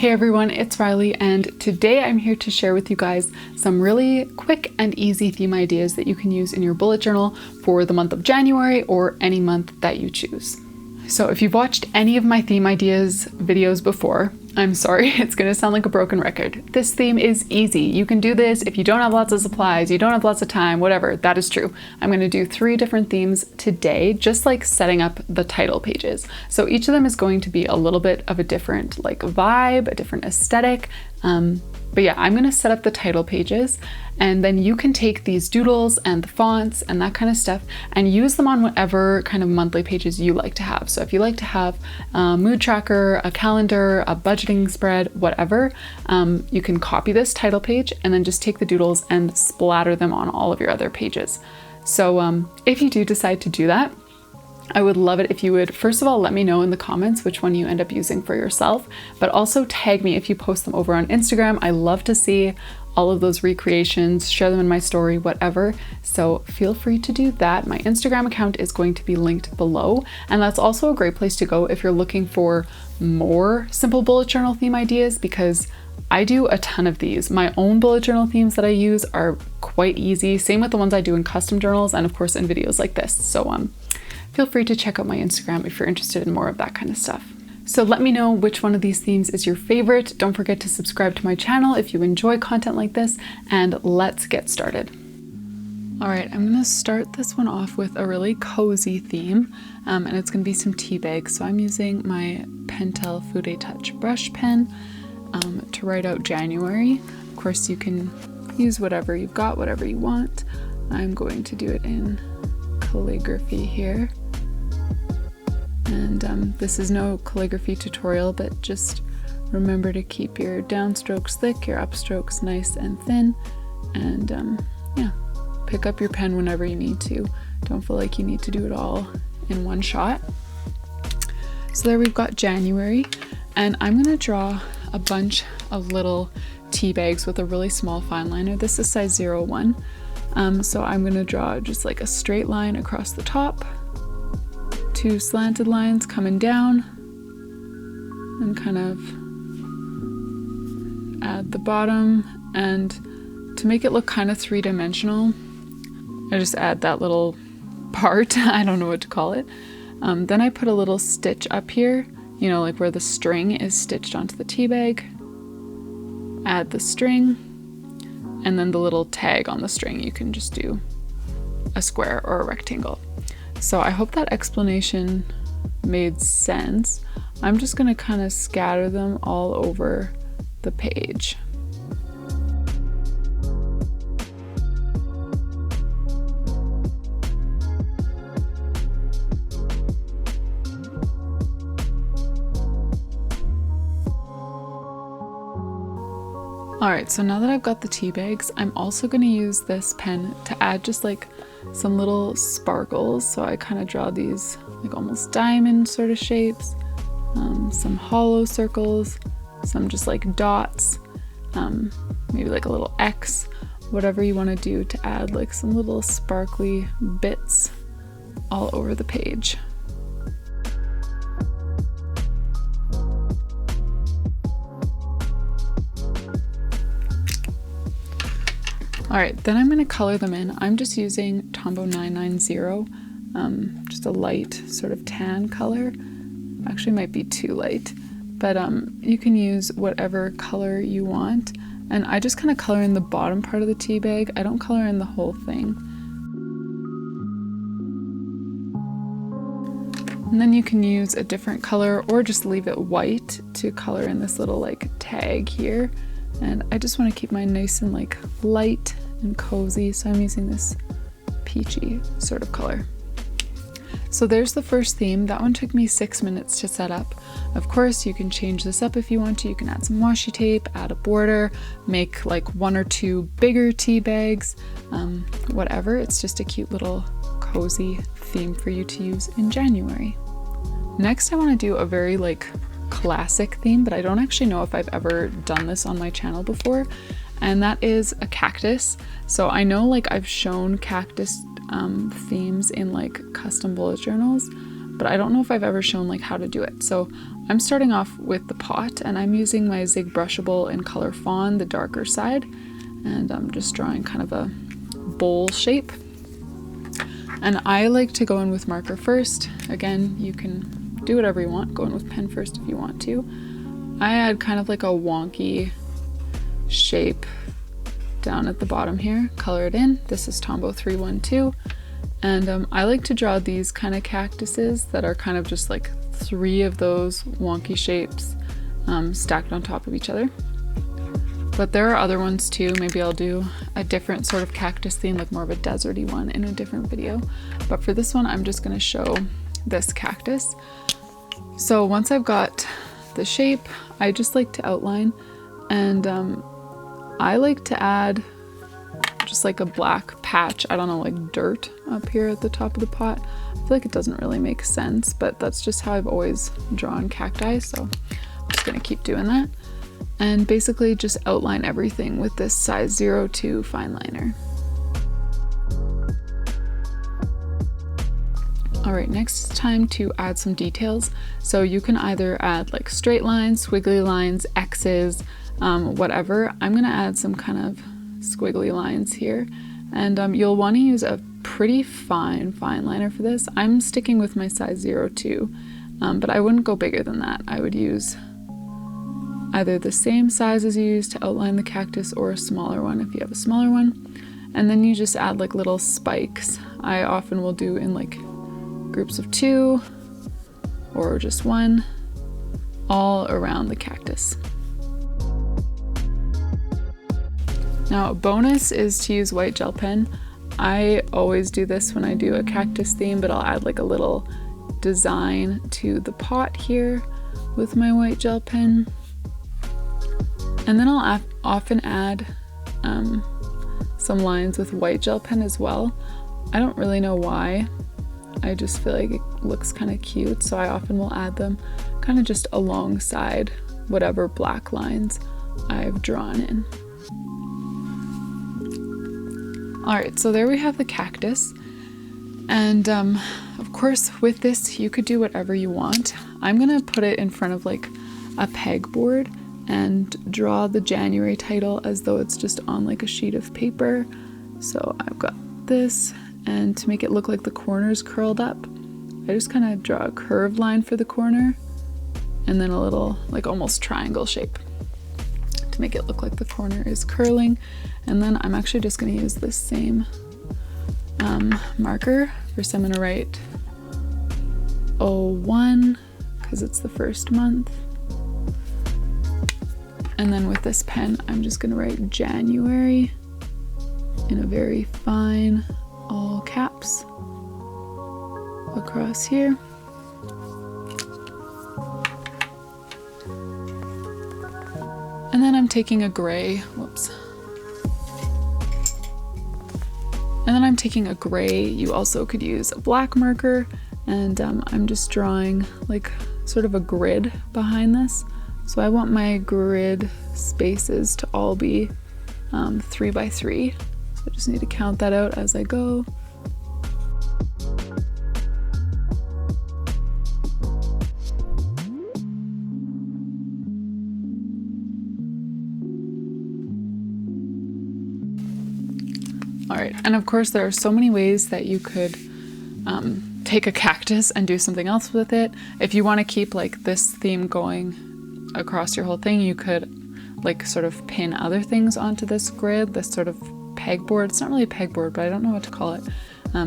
Hey everyone, it's Riley, and today I'm here to share with you guys some really quick and easy theme ideas that you can use in your bullet journal for the month of January or any month that you choose. So if you've watched any of my theme ideas videos before, I'm sorry, it's gonna sound like a broken record. This theme is easy. You can do this if you don't have lots of supplies, you don't have lots of time, whatever, that is true. I'm gonna do 3 different themes today, just like setting up the title pages. So each of them is going to be a little bit of a different like vibe, a different aesthetic. But yeah, I'm gonna set up the title pages, and then you can take these doodles and the fonts and that kind of stuff and use them on whatever kind of monthly pages you like to have. So if you like to have a mood tracker, a calendar, a budgeting spread, whatever, you can copy this title page and then just take the doodles and splatter them on all of your other pages. So if you do decide to do that, I would love it if you would, first of all, let me know in the comments which one you end up using for yourself, but also tag me if you post them over on Instagram. I love to see all of those recreations, share them in my story, whatever. So feel free to do that. My Instagram account is going to be linked below, and that's also a great place to go if you're looking for more simple bullet journal theme ideas, because I do a ton of these. My own bullet journal themes that I use are quite easy. Same with the ones I do in custom journals and of course in videos like this. So feel free to check out my Instagram if you're interested in more of that kind of stuff. So let me know which one of these themes is your favorite. Don't forget to subscribe to my channel if you enjoy content like this, and let's get started. All right, I'm gonna start this one off with a really cozy theme, and it's gonna be some tea bags. So I'm using my Pentel Fude Touch brush pen to write out January. Of course, you can use whatever you've got, whatever you want. I'm going to do it in calligraphy here. And this is no calligraphy tutorial, but just remember to keep your downstrokes thick, your upstrokes nice and thin, and yeah, pick up your pen whenever you need to. Don't feel like you need to do it all in one shot. So there we've got January, and I'm gonna draw a bunch of little tea bags with a really small fine liner. This is size 01. So I'm gonna draw just like a straight line across the top, 2 slanted lines coming down, and kind of add the bottom. And to make it look kind of 3-dimensional, I just add that little part, I don't know what to call it. Then I put a little stitch up here, you know, like where the string is stitched onto the tea bag. Add the string, and then the little tag on the string, you can just do a square or a rectangle. So I hope that explanation made sense. I'm just gonna kind of scatter them all over the page. All right, so now that I've got the tea bags, I'm also gonna use this pen to add just like some little sparkles. So I kind of draw these like almost diamond sort of shapes, some hollow circles, some just like dots, maybe like a little X, whatever you wanna do to add like some little sparkly bits all over the page. All right, then I'm gonna color them in. I'm just using Tombow 990, just a light sort of tan color. Actually might be too light, but you can use whatever color you want. And I just kind of color in the bottom part of the tea bag. I don't color in the whole thing. And then you can use a different color or just leave it white to color in this little like tag here. And I just want to keep mine nice and like light and cozy, so I'm using this peachy sort of color. So there's the first theme. That one took me 6 minutes to set up. Of course, you can change this up if you want to. You can add some washi tape, add a border, make like 1 or 2 bigger tea bags, whatever. It's just a cute little cozy theme for you to use in January. Next, I want to do a very like classic theme, but I don't actually know if I've ever done this on my channel before, and that is a cactus. So I know like I've shown cactus themes in like custom bullet journals, but I don't know if I've ever shown like how to do it. So I'm starting off with the pot, and I'm using my Zig Brushable in color Fawn, the darker side, and I'm just drawing kind of a bowl shape. And I like to go in with marker first. Again, you can do whatever you want, go in with pen first if you want to. I add kind of like a wonky shape down at the bottom here, color it in. This is Tombow 312, and I like to draw these kind of cactuses that are kind of just like 3 of those wonky shapes stacked on top of each other. But there are other ones too. Maybe I'll do a different sort of cactus theme, like more of a deserty one in a different video. But for this one, I'm just gonna show this cactus. So once I've got the shape, I just like to outline, and I like to add just like a black patch, I don't know, like dirt up here at the top of the pot. I feel like it doesn't really make sense, but that's just how I've always drawn cacti, so I'm just gonna keep doing that. And basically just outline everything with this size 02 fine liner. All right, next it's time to add some details. So you can either add like straight lines, squiggly lines, X's, whatever. I'm gonna add some kind of squiggly lines here. And you'll wanna use a pretty fine liner for this. I'm sticking with my size 02, but I wouldn't go bigger than that. I would use either the same size as you use to outline the cactus or a smaller one if you have a smaller one. And then you just add like little spikes. I often will do in like groups of 2 or just 1 all around the cactus. Now a bonus is to use white gel pen. I always do this when I do a cactus theme, but I'll add like a little design to the pot here with my white gel pen. And then I'll often add some lines with white gel pen as well. I don't really know why. I just feel like it looks kind of cute, so I often will add them kind of just alongside whatever black lines I've drawn in. All right, so there we have the cactus. And of course with this, you could do whatever you want. I'm gonna put it in front of like a pegboard and draw the January title as though it's just on like a sheet of paper. So I've got this, and to make it look like the corner's curled up, I just kind of draw a curved line for the corner and then a little like almost triangle shape to make it look like the corner is curling. And then I'm actually just going to use this same marker. First I'm going to write 01 because it's the first month. And then with this pen, I'm just gonna write January in a very fine, all caps across here. And then I'm taking a gray, whoops. And then I'm taking a gray. You also could use a black marker, and I'm just drawing like sort of a grid behind this. So I want my grid spaces to all be 3 by 3. So I just need to count that out as I go. All right, and of course there are so many ways that you could take a cactus and do something else with it. If you want to keep like this theme going across your whole thing, you could like sort of pin other things onto this grid, this sort of pegboard. It's not really a pegboard, but I don't know what to call it.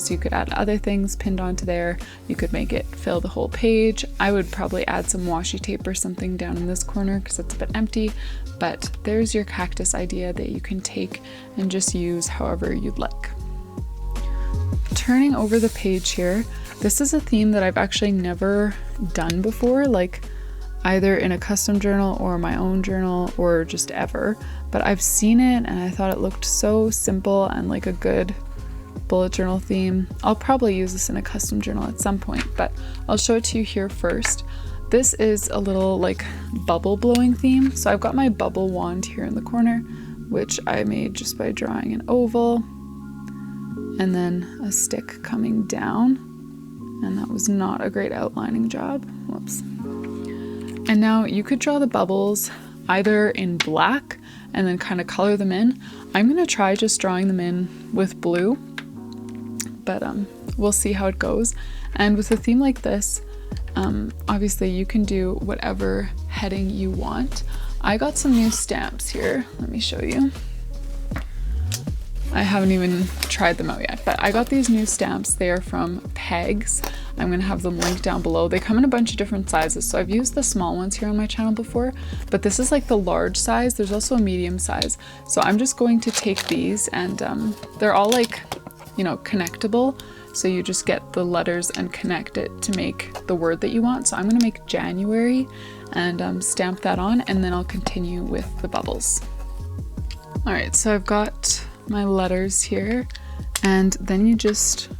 So you could add other things pinned onto there. You could make it fill the whole page. I would probably add some washi tape or something down in this corner because it's a bit empty, but there's your cactus idea that you can take and just use however you'd like. Turning over the page here, this is a theme that I've actually never done before, like either in a custom journal or my own journal or just ever, but I've seen it and I thought it looked so simple and like a good bullet journal theme. I'll probably use this in a custom journal at some point, but I'll show it to you here first. This is a little like bubble blowing theme. So I've got my bubble wand here in the corner, which I made just by drawing an oval and then a stick coming down. And that was not a great outlining job. Whoops. And now you could draw the bubbles either in black and then kind of color them in. I'm gonna try just drawing them in with blue, but we'll see how it goes. And with a theme like this, obviously you can do whatever heading you want. I got some new stamps here. Let me show you. I haven't even tried them out yet, but I got these new stamps. They are from Pegs. I'm gonna have them linked down below. They come in a bunch of different sizes. So I've used the small ones here on my channel before, but this is like the large size. There's also a medium size. So I'm just going to take these and they're all like, you know, connectable. So you just get the letters and connect it to make the word that you want. So I'm gonna make January and stamp that on, and then I'll continue with the bubbles. All right, so I've got my letters here, and then you just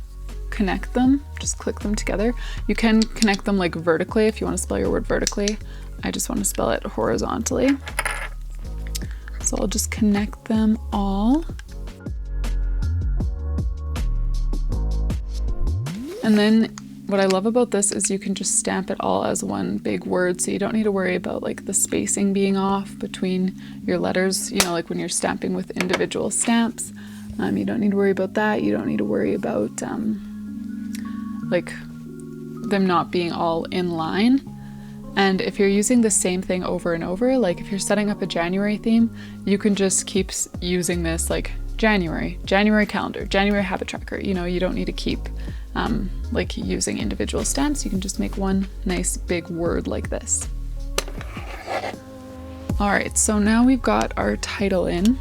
connect them, just click them together. You can connect them like vertically if you want to spell your word vertically. I just want to spell it horizontally. So I'll just connect them all. And then what I love about this is you can just stamp it all as one big word, so you don't need to worry about like the spacing being off between your letters, you know, like when you're stamping with individual stamps. You don't need to worry about that. You don't need to worry about like them not being all in line. And if you're using the same thing over and over, like if you're setting up a January theme, you can just keep using this like January calendar, January habit tracker. You know, you don't need to keep like using individual stamps. You can just make one nice big word like this. All right, so now we've got our title in.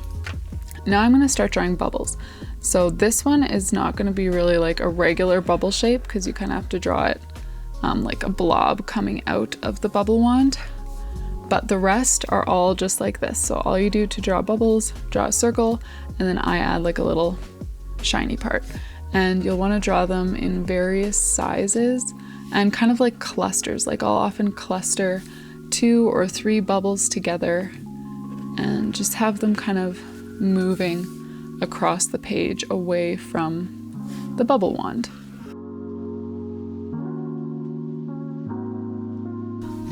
Now I'm gonna start drawing bubbles. So this one is not gonna be really like a regular bubble shape because you kind of have to draw it like a blob coming out of the bubble wand. But the rest are all just like this. So all you do to draw bubbles, draw a circle, and then I add like a little shiny part. And you'll want to draw them in various sizes and kind of like clusters. Like I'll often cluster 2 or 3 bubbles together and just have them kind of moving across the page away from the bubble wand.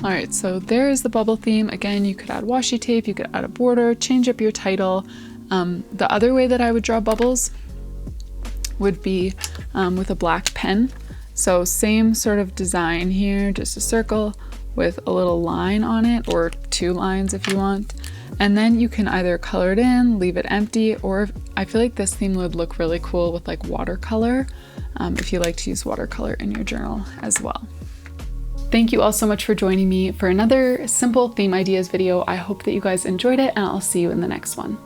All right, so there's the bubble theme. Again, you could add washi tape, you could add a border, change up your title. The other way that I would draw bubbles would be with a black pen. So same sort of design here, just a circle with a little line on it, or 2 lines if you want. And then you can either color it in, leave it empty, or I feel like this theme would look really cool with like watercolor, if you like to use watercolor in your journal as well. Thank you all so much for joining me for another simple theme ideas video. I hope that you guys enjoyed it, and I'll see you in the next one.